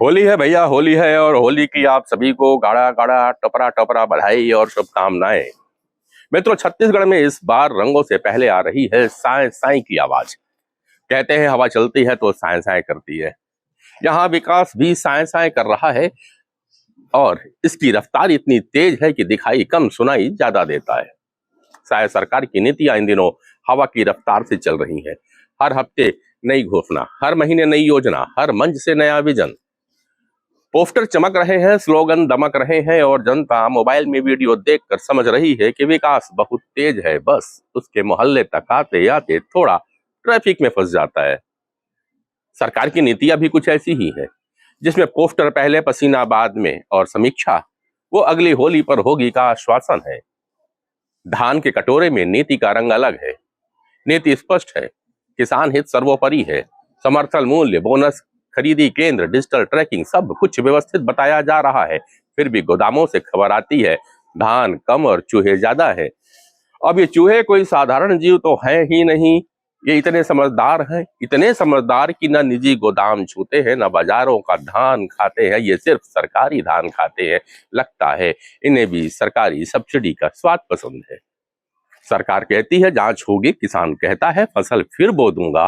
होली है भैया, होली है। और होली की आप सभी को गाड़ा गाड़ा टपरा टपरा बधाई और शुभकामनाएं। मित्रों, छत्तीसगढ़ में इस बार रंगों से पहले आ रही है साए साए की आवाज। कहते हैं हवा चलती है तो साए साए करती है। यहाँ विकास भी साए साए कर रहा है और इसकी रफ्तार इतनी तेज है कि दिखाई कम सुनाई ज्यादा देता है। शायद सरकार की नीतियां इन दिनों हवा की रफ्तार से चल रही है। हर हफ्ते नई घोषणा, हर महीने नई योजना, हर मंच से नया विजन। पोस्टर चमक रहे हैं, स्लोगन दमक रहे हैं और जनता मोबाइल में वीडियो देखकर समझ रही है कि विकास बहुत तेज है। बस उसके मोहल्ले तक आते आते थोड़ा ट्रैफिक में फंस जाता है। सरकार की नीतियां भी कुछ ऐसी ही है, जिसमें पोस्टर पहले, पसीना बाद में और समीक्षा वो अगली होली पर होगी का आश्वासन है। धान के कटोरे में नीति का रंग अलग है। नीति स्पष्ट है, किसान हित सर्वोपरि है। समर्थन मूल्य, बोनस, खरीदी केंद्र, डिजिटल ट्रैकिंग, सब कुछ व्यवस्थित बताया जा रहा है। फिर भी गोदामों से खबर आती है धान कम और चूहे ज्यादा है। अब ये चूहे कोई साधारण जीव तो है ही नहीं, ये इतने समझदार हैं, इतने समझदार कि न निजी गोदाम छूते हैं, न बाजारों का धान खाते हैं, ये सिर्फ सरकारी धान खाते हैं। लगता है इन्हें भी सरकारी सब्सिडी का स्वाद पसंद है। सरकार कहती है जांच होगी, किसान कहता है फसल फिर बो दूंगा,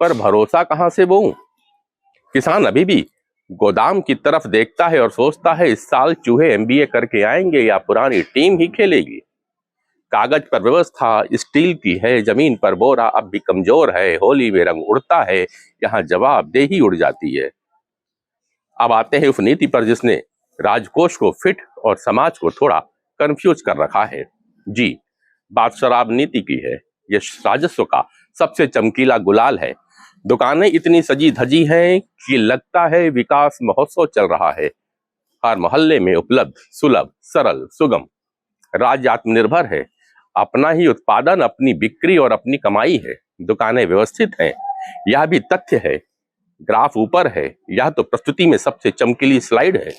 पर भरोसा कहां से बोऊं? किसान अभी भी गोदाम की तरफ देखता है और सोचता है इस साल चूहे एमबीए करके आएंगे या पुरानी टीम ही खेलेगी। कागज पर व्यवस्था स्टील की है, जमीन पर बोरा अब भी कमजोर है। होली में रंग उड़ता है, यहाँ जवाबदेही उड़ जाती है। अब आते हैं उस नीति पर जिसने राजकोष को फिट और समाज को थोड़ा कंफ्यूज कर रखा है। जी, बात शराब नीति की है। यह राजस्व का सबसे चमकीला गुलाल है। दुकानें इतनी सजी धजी हैं कि लगता है विकास महोत्सव चल रहा है। हर मोहल्ले में उपलब्ध, सुलभ, सरल, सुगम। राज्य आत्मनिर्भर है, अपना ही उत्पादन, अपनी बिक्री और अपनी कमाई है। दुकानें व्यवस्थित हैं, यह भी तथ्य है। ग्राफ ऊपर है, यह तो प्रस्तुति में सबसे चमकीली स्लाइड है।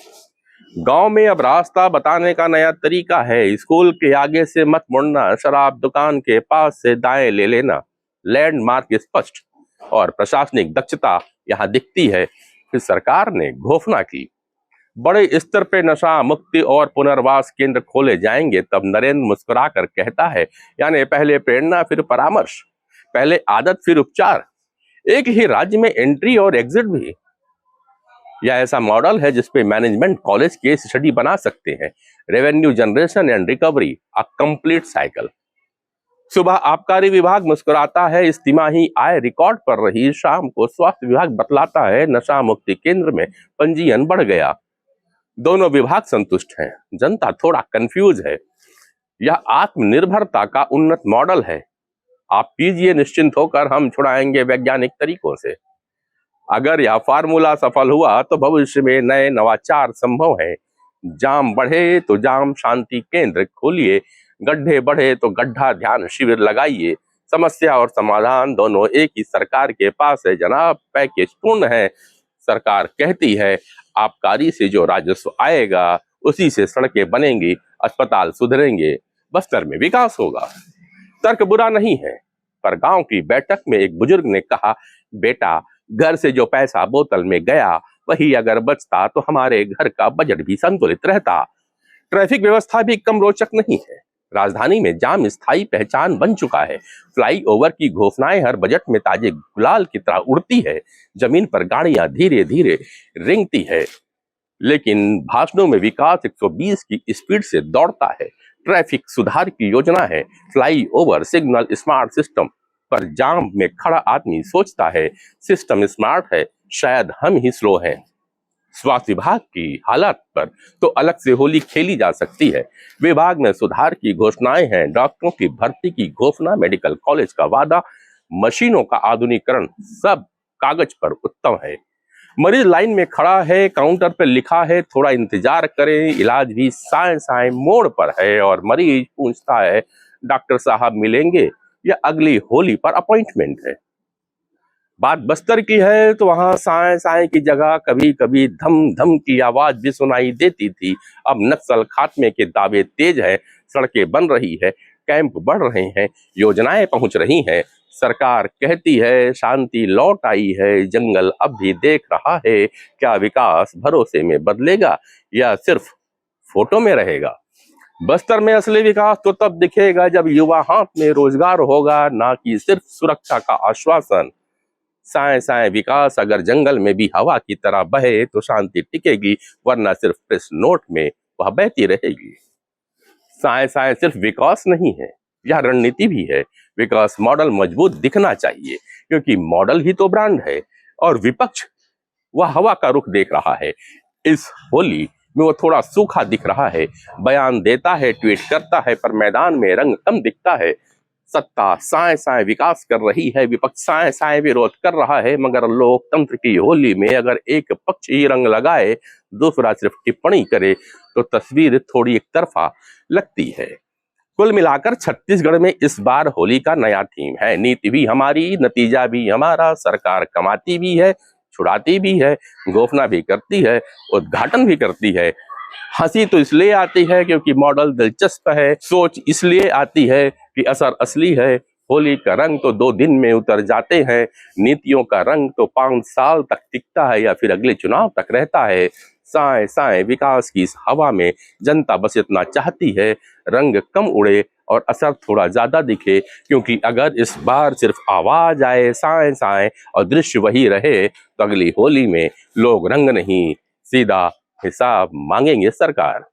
गांव में अब रास्ता बताने का नया तरीका है। स्कूल के आगे से मत मुड़ना, शराब दुकान के पास से दाएं ले लेना। लैंडमार्क स्पष्ट और प्रशासनिक दक्षता यहाँ दिखती है। फिर सरकार ने घोषणा की बड़े स्तर पे नशा मुक्ति और पुनर्वास केंद्र खोले जाएंगे। तब नरेंद्र मुस्कुराकर कहता है, यानी पहले प्रेरणा फिर परामर्श, पहले आदत फिर उपचार, एक ही राज्य में एंट्री और एग्जिट भी। यह ऐसा मॉडल है जिसपे मैनेजमेंट कॉलेज केस स्टडी बना सकते हैं। Revenue generation and recovery, a complete cycle. सुबह आबकारी विभाग मुस्कुराता है, इस तिमाही आय रिकॉर्ड पर रही। शाम को स्वास्थ्य विभाग बतलाता है नशा मुक्ति केंद्र में पंजीयन बढ़ गया। दोनों विभाग संतुष्ट हैं, जनता थोड़ा कंफ्यूज है। यह आत्मनिर्भरता का उन्नत मॉडल है। आप पीजिए निश्चिंत होकर, हम छुड़ाएंगे वैज्ञानिक तरीकों से। अगर यह फार्मूला सफल हुआ तो भविष्य में नए नवाचार संभव है। जाम बढ़े तो जाम शांति केंद्र खोलिए, गड्ढे बढ़े तो गड्ढा ध्यान शिविर लगाइए। समस्या और समाधान दोनों एक ही सरकार के पास है जनाब, पैकेज पूर्ण है। सरकार कहती है आबकारी से जो राजस्व आएगा उसी से सड़कें बनेंगी, अस्पताल सुधरेंगे, बस्तर में विकास होगा। तर्क बुरा नहीं है, पर गांव की बैठक में एक बुजुर्ग ने कहा, बेटा घर से जो पैसा बोतल में गया वही अगर बचता तो हमारे घर का बजट भी संतुलित रहता। ट्रैफिक व्यवस्था भी कम रोचक नहीं है। राजधानी में जाम स्थायी पहचान बन चुका है। फ्लाईओवर की घोषणाएं हर बजट में ताजे गुलाल की तरह उड़ती है। जमीन पर गाड़ियां धीरे धीरे रेंगती है, लेकिन भाषणों में विकास 120 की स्पीड से दौड़ता है। ट्रैफिक सुधार की योजना है, फ्लाईओवर, सिग्नल, स्मार्ट सिस्टम, पर जाम में खड़ा आदमी सोचता है सिस्टम स्मार्ट है, शायद हम ही स्लो हैं। स्वास्थ्य विभाग की हालत पर तो अलग से होली खेली जा सकती है। विभाग में सुधार की घोषणाएं हैं, डॉक्टरों की भर्ती की घोषणा, मेडिकल कॉलेज का वादा, मशीनों का आधुनिकीकरण, सब कागज पर उत्तम है। मरीज लाइन में खड़ा है, काउंटर पर लिखा है थोड़ा इंतजार करें। इलाज भी साए साए मोड़ पर है और मरीज पूछता है डॉक्टर साहब मिलेंगे या अगली होली पर अपॉइंटमेंट है। बात बस्तर की है तो वहां साए साए की जगह कभी कभी धम धम की आवाज भी सुनाई देती थी। अब नक्सल खात्मे के दावे तेज है, सड़कें बन रही है, कैंप बढ़ रहे हैं, योजनाएं पहुंच रही हैं। सरकार कहती है शांति लौट आई है, जंगल अब भी देख रहा है, क्या विकास भरोसे में बदलेगा या सिर्फ फोटो में रहेगा। बस्तर में असली विकास तो तब दिखेगा जब युवा हाथ में रोजगार होगा, ना कि सिर्फ सुरक्षा का आश्वासन। साए साए विकास अगर जंगल में भी हवा की तरह बहे तो शांति टिकेगी, वरना सिर्फ प्रेस नोट में वह बहती रहेगी। साए साए सिर्फ विकास नहीं है, यह रणनीति भी है। विकास मॉडल मजबूत दिखना चाहिए, क्योंकि मॉडल ही तो ब्रांड है, और विपक्ष वह हवा का रुख देख रहा है। इस होली में वो थोड़ा सूखा दिख रहा है, बयान देता है, ट्वीट करता है, पर मैदान में रंग कम दिखता है। सत्ता साए साए विकास कर रही है, विपक्ष साए साए विरोध कर रहा है, मगर लोकतंत्र की होली में अगर एक पक्ष ही रंग लगाए, दूसरा सिर्फ टिप्पणी करे, तो तस्वीर थोड़ी एक तरफा लगती है। कुल मिलाकर छत्तीसगढ़ में इस बार होली का नया थीम है। नीति भी हमारी, नतीजा भी हमारा। सरकार कमाती भी है, छुड़ाती भी है, गोफना भी करती है, उद्घाटन भी करती है। हंसी तो इसलिए आती है क्योंकि मॉडल दिलचस्प है, सोच इसलिए आती है कि असर असली है। होली का रंग तो 2 दिन में उतर जाते हैं, नीतियों का रंग तो 5 साल तक टिकता है या फिर अगले चुनाव तक रहता है। साए साए विकास की इस हवा में जनता बस इतना चाहती है, रंग कम उड़े और असर थोड़ा ज्यादा दिखे, क्योंकि अगर इस बार सिर्फ आवाज आए साए साए और दृश्य वही रहे, तो अगली होली में लोग रंग नहीं, सीधा हिसाब मांगेंगे सरकार।